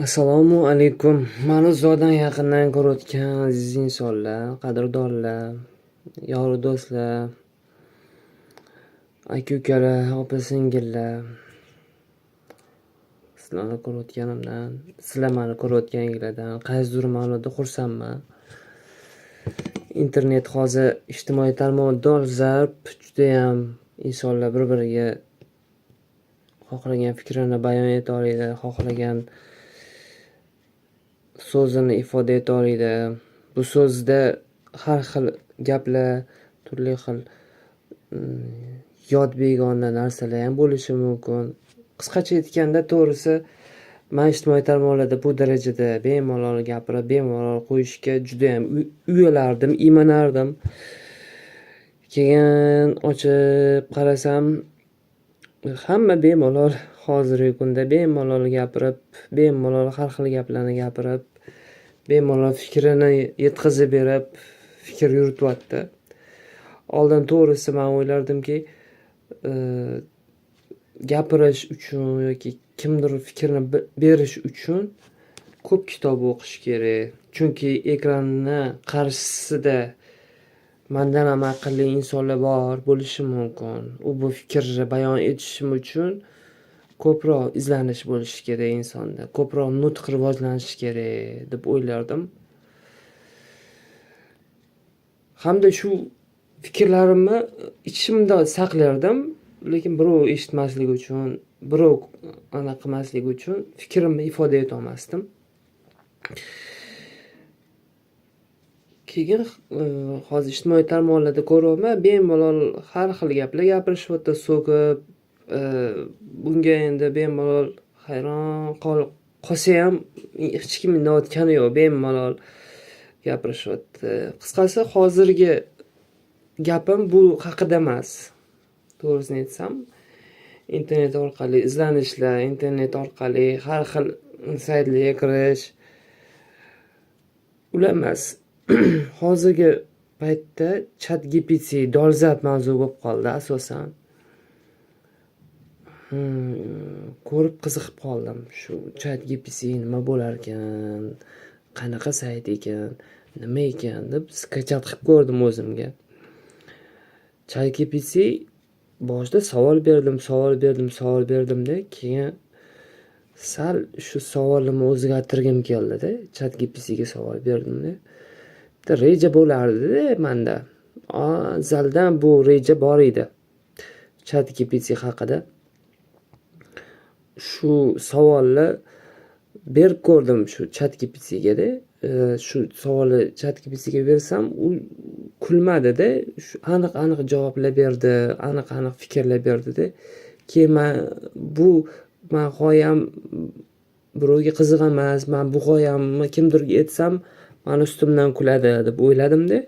Assalomu alaykum. Mani uzoqdan yaqindan ko'rayotgan aziz insonlar, qadrdonlar, yor do'stlar, aka-ukalar, opa-singillar. Sizlarni ko'rayotganimdan, sizlar mani ko'rayotganinglardan qaysidir ma'noda xursandman. Internet hozir ijtimoiy tarmoq dolzarb, judayam insonlar bir-biriga xohlagan fikrini bayon eta oladi, xohlagan so'zini ifoda eta oladi. Bu so'zda har xil gaplar, turli xil yod begona narsalar ham bo'lishi mumkin. Qisqacha aytganda, to'g'risi, men ijtimoiy tarmoqlarda bu darajada bemalol gapirib, bemalol qo'yishga judayam uyalardim, iymanardim. Keyin ochib qarasam, hamma bemalol hozirgi kunda bemalol gapirib, bemalol har xil gaplarni gapirib, bemalol fikrini yetkazib berib, fikr yurityapti. Oldin to'g'risi men o'ylardimki, gapirish uchun yoki kimdir fikrini berish uchun ko'p kitob o'qish kerak. Chunki ekranni qarshisida mendan ham aqlli insonlar bor bo'lishi mumkin. U bu fikrni bayon etishim uchun ko'proq izlanish bo'lishi kerak insonda. Ko'proq nutq rivojlanishi kerak deb o'ylardim. Hamda shu fikrlarimni ichimda saqlardim, lekin birov eshitmasligi uchun, birov qilmasligi uchun fikrimni ifoda eta olmasdim. Keyin hozir ijtimoiy tarmoqlarda ko'ryapman, bemalol har xil gaplar gapirishyapti, so'kib. Bunga endi bemalol hayron qolsa ham hech kim indamayotgani yo'q, bemalol gapirishyapti. Qisqasi, hozirgi gapim bu haqida emas. To'g'risini aytsam, internet orqali izlanishlar, internet orqali har xil saytlarga kirish ular emas. Hozirgi paytda ChatGPT dolzarb mavzu bo'lib qoldi asosan. Ko'rib qiziqib qoldim. Shu ChatGPT nima bo'lar ekan, qanaqa sayt ekan, nima ekan deb skachat qilib ko'rdim o'zimga. ChatGPT boshida savol berdim-da, keyin sal shu savolimni o'zgartirgim keldi-da. ChatGPTga savol berdim-da. Bitta reja bo'lardi-da menda. Azaldan bu reja bor edi. ChatGPT haqida. Shu savolni berib ko'rdim shu ChatGPTga-da. Shu savolni ChatGPTga bersam, u kulmadi-da. Shu aniq javoblar berdi, aniq fikrlar berdi-da. Keyin men g'oyam birovga qiziq emas, men bu g'oyamni kimdirga aytsam, meni ustimdan kuladi deb o'yladim-da.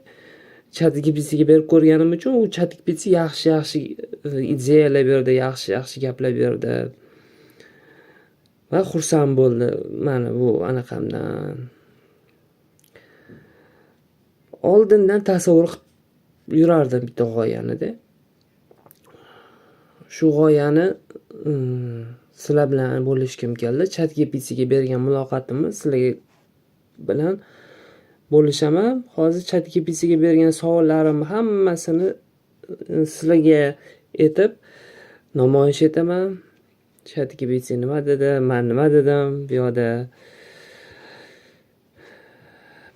ChatGPTga berib ko'rganim uchun u ChatGPT yaxshi ideyalar berdi, yaxshi gaplar berdi. Va xursand bo'ldi mana bu anaqamdan. Oldindan tasavvur qilib yurardim bitta g'oyani-da. Shu g'oyani sizlar bilan bo'lishkim keldi. ChatGPTga bergan muloqotimni sizlar bilan bo'lishaman. Hozir ChatGPTga bergan savollarimni hammasini sizlarga aytib namoyish etaman. ChatGPT nima dedi, men nima dedim bu yoqda.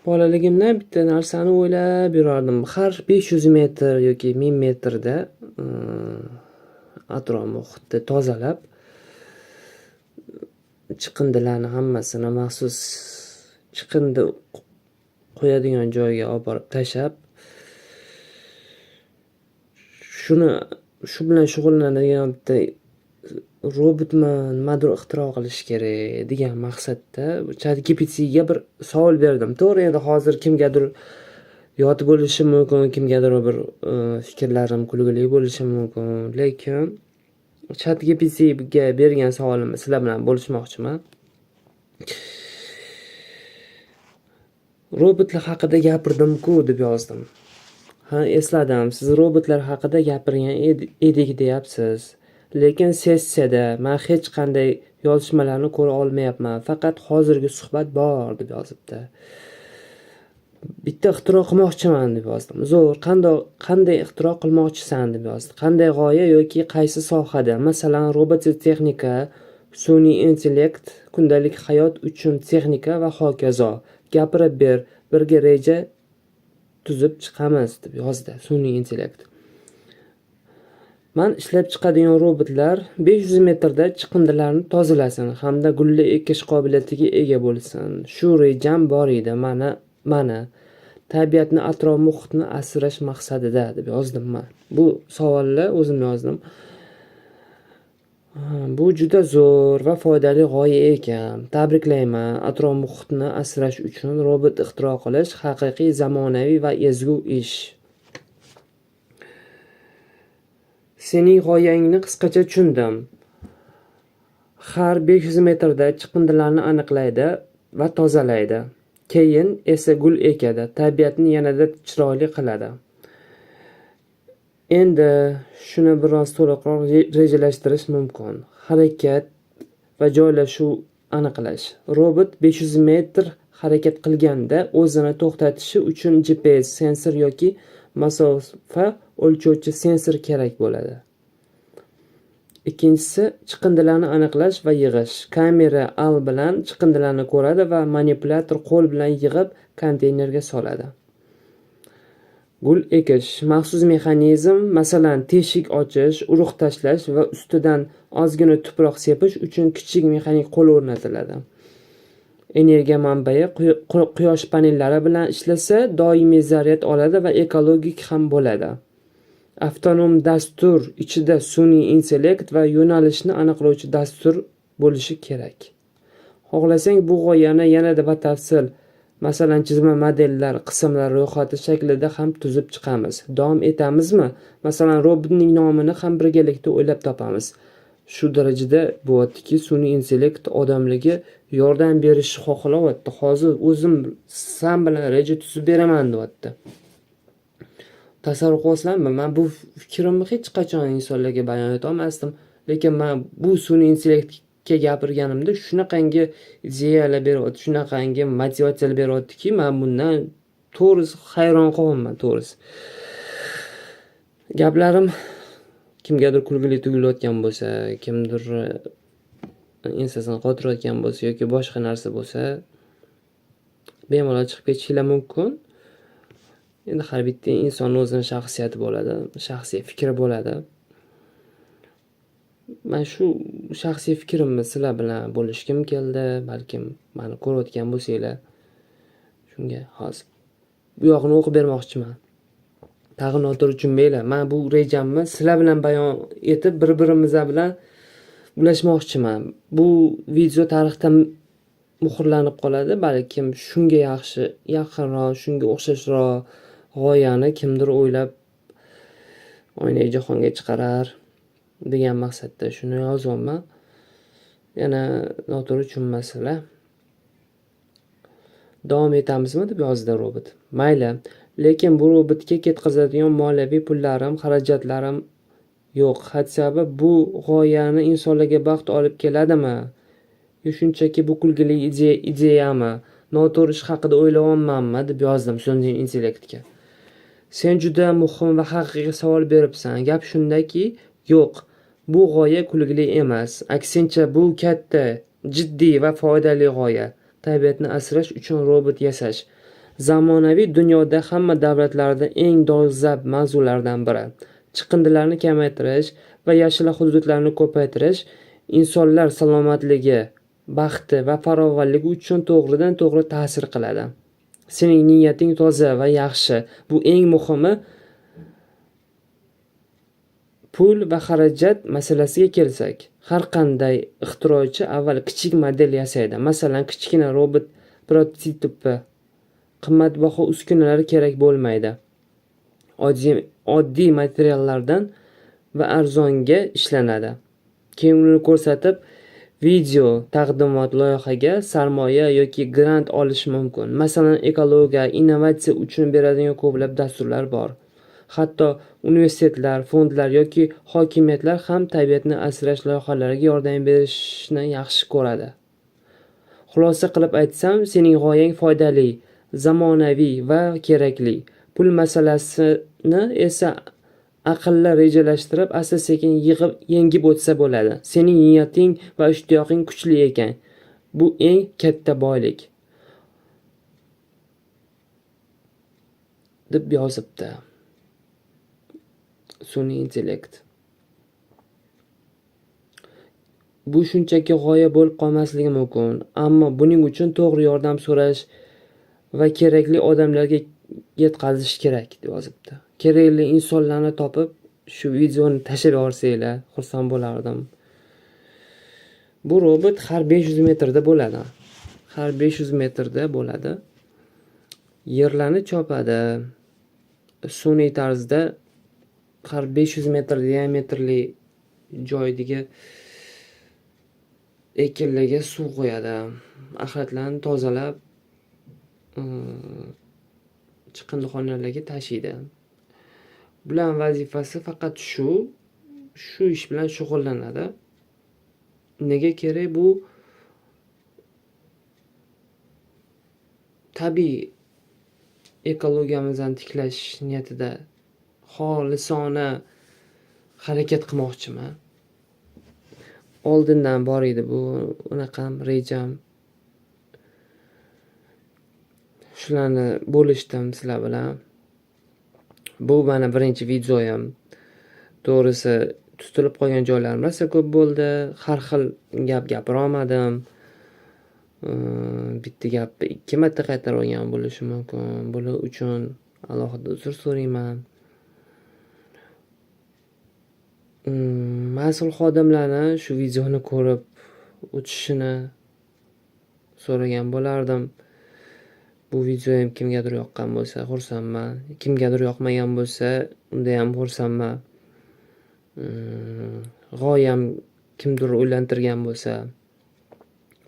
Bolaligimdan bitta narsani o'ylab yurardim. Har 500 metr yoki 1000 metrda atrof muhitni tozalab, chiqindilarni hammasini maxsus chiqindi qo'yadigan joyga olib borib tashlab, shu bilan shug'ullanadigan bitta nimadir ixtiro qilish kerak degan maqsadda ChatGPTga bir savol berdim. To'g'ri, endi hozir kimgadir yot bo'lishi mumkin, kimgadir bir fikrlarim kulgili bo'lishi mumkin, lekin ChatGPTga bergan savolimni sizlar bilan bo'lishmoqchiman. Robotlar haqida gapirdim-ku deb yozdim. Esladim, siz robotlar haqida gapirgan edik deyapsiz. Lekin sessiyada men hech qanday yozishmalarini ko'ra olmayapman. Faqat hozirgi suhbat bor deb yozibdi. Bitta ixtiro qilmoqchiman deb yozdim. Zo'r, qanday ixtiro qilmoqchisan deb yozdi. Qanday g'oya yoki qaysi sohada? Masalan, robototexnika, sun'iy intellekt, kundalik hayot uchun texnika va hokazo. Gapirib ber, birga reja tuzib chiqamiz deb yozdi. Sun'iy intellekt. Man ishlab chiqadigan robotlar 500 metrda chiqindilarni tozalasin hamda gulli ekish qobiliyatiga ega bo'lsin. Shu rejam bor edi. Mana tabiatni, atrof muhitni asrash maqsadida deb yozdim man. Bu savolni o'zim yozdim. Bu juda zo'r va foydali g'oya ekan. Tabriklayman. Atrof muhitni asrash uchun robot ixtiro qilish haqiqiy zamonaviy va ezgu ish. Sening g'oyangni qisqacha tushundim. Har 500 metrda chiqindilarni aniqlaydi va tozalaydi. Keyin esa gul ekadi, tabiatni yanada chiroyli qiladi. Endi shuni biroz to'liqroq rejalashtirish mumkin. Harakat va joylashuv aniqlash. Robot 500 metr harakat qilganda o'zini to'xtatishi uchun GPS sensor yoki masofa o'lchovchi sensor kerak bo'ladi. Ikkinchisi, chiqindilarni aniqlash va yig'ish. Kamera al bilan chiqindilarni ko'radi va manipulyator qo'l bilan yig'ib konteynerga soladi. Gul ekish maxsus mexanizm, masalan, teshik ochish, urug' tashlash va ustidan ozgina tuproq sepish uchun kichik mexanik qo'l o'rnatiladi. Energiya manbai quyosh panellari bilan ishlasa, doimiy zaryad oladi va ekologik ham bo'ladi. Avtonom dastur ichida sun'iy intellekt va yo'nalishni aniqlovchi dastur bo'lishi kerak. Xohlasang, bu g'oyani yanada batafsil, masalan, chizma modellar, qismlar ro'yxati shaklida ham tuzib chiqamiz. Davom etamizmi? Masalan, robotning nomini ham birgalikda o'ylab topamiz. Shu darajada bo'lyaptiki, sun'iy intellekt odamlarga yordam berishni xohlayapti. Hozir o'zim san bilan reja tuzib beraman deyapti. Tasavvur qilasizlarmi? Men bu fikrimni hech qachon insonlarga bayon eta olmasdim, lekin men bu sun'iy intellektga gapirganimda shunaqangi ideyalar beryapti, shunaqangi motivatsiyalar beryaptiki, men bundan to'g'risi hayron qolyapman, to'g'risi. Gaplarim kimgadir kulgili tuyulayotgan bo'lsa, kimdir ensasini qotirayotgan bo'lsa yoki boshqa narsa bo'lsa, bemalol chiqib ketishinglar mumkin. Endi har bitta insonning o'zining shaxsiyati bo'ladi, shaxsiy fikri bo'ladi. Men shu shaxsiy fikrimni sizlar bilan bo'lishkim keldi, balkim meni ko'rayotgan bo'lsanglar, shunga hozir bu yog'ini o'qib bermoqchiman. Tag'in noto'g'ri tushunmanglar. Men bu rejamni sizlar bilan bayon etib, bir-birimiz bilan ulashmoqchiman. Bu video tarixda muhrlanib qoladi, balkim shunga yaqinroq, shunga o'xshashroq g'oyani kimdir o'ylab oynai jahonga chiqarar degan maqsadda shuni yozyapman. Yana noto'g'ri tushunmasizlar. Davom etamizmi deb yozdi robot. Mayli, lekin bu robotga ketkazadigan moliyaviy pullarim, xarajatlarim yo'q. Hatsabi bu g'oyani insonlarga baxt olib keladimi? Yo shunchaki bu kulgili ideyami? Noto'g'ri ish haqida o'ylayapmanmi deb yozdim sun'iy intellektga. Sen juda muhim va haqiqiy savol beribsan. Gap shundaki, yo'q, bu g'oya kulgili emas. Aksincha, bu katta, jiddiy va foydali g'oya. Tabiatni asrash uchun robot yasash. Zamonaviy dunyoda hamma davlatlarda eng dolzarb mavzulardan biri. Chiqindilarni kamaytirish va yashil hududlarni ko'paytirish insonlar salomatligi, baxti va farovonligi uchun to'g'ridan to'g'ri ta'sir qiladi. Sening niyating toza va yaxshi. Bu eng muhimi. Pul va xarajat masalasiga kelsak, har qanday ixtirochi avval kichik model yasaydi. Masalan, kichkina robot prototipi, qimmatbaho uskunalar kerak bo'lmaydi. Oddiy materiallardan va arzonga ishlanadi. Keyin uni ko'rsatib, video taqdimot loyihaga sarmoya yoki grant olish mumkin. Masalan, ekologiya, innovatsiya uchun beradigan ko'plab dasturlar bor. Hatto universitetlar, fondlar yoki hokimiyatlar ham tabiatni asrash loyihalariga yordam berishni yaxshi ko'radi. Xulosa qilib aytsam, sening g'oyang foydali, zamonaviy va kerakli. Pul masalasini esa aqlli rejalashtirib, asta-sekin yengib o'tsa bo'ladi. Sening niyating va ishtiyoqing kuchli ekan. Bu eng katta boylik, deb yozibdi sun'iy intellekt. Bu shunchaki g'oya bo'lib qolmasligi mumkin, ammo buning uchun to'g'ri yordam so'rash va kerakli odamlarga yetkazish kerak, deb yozibdi. Kerakli insonlarni topib, shu videoni tashlab yuborsanglar, xursand bo'lardim. Bu robot har 500 metrda bo'ladi. Har 500 metrda bo'ladi. Yerlarni chopadi. Sun'iy tarzda har 500 metr diametrli joydagi ekinlarga suv qo'yadi. Axlatlarni tozalab, chiqindixonalarga tashiydi. Bular vazifasi faqat shu ish bilan shug'ullanadi. Nega kerak? Bu tabiiy ekologiyamizni tiklash niyatida xolisona harakat qilmoqchiman. Oldindan bor edi bu unaqam rejam. Shularni bo'lishdim sizlar bilan. Bu meni birinchi videoyim. To'g'risi, tutilib qolgan joylarim rosa ko'p bo'ldi. Har xil gap gapira olmadim. Bitta gapni 2 marta qaytarib olgan bo'lishi mumkin. Buning uchun alohida uzr so'rayman. Mas'ul xodimlarni shu videoni ko'rib o'tishini so'ragan bo'lardim. Bu video ham kimgadir yoqqan bo'lsa xursandman. Kimgadir yoqmagan bo'lsa, unda ham xursandman. G'oyam kimdir o'ylantirgan bo'lsa,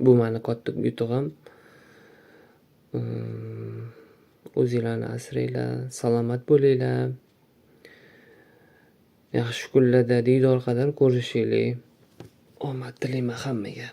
bu meni katta yutug'im. O'zinglarni asranglar, salomat bo'linglar. Yaxshi kunlarda diydor qadar ko'rishaylik. Omad tilayman hammaga.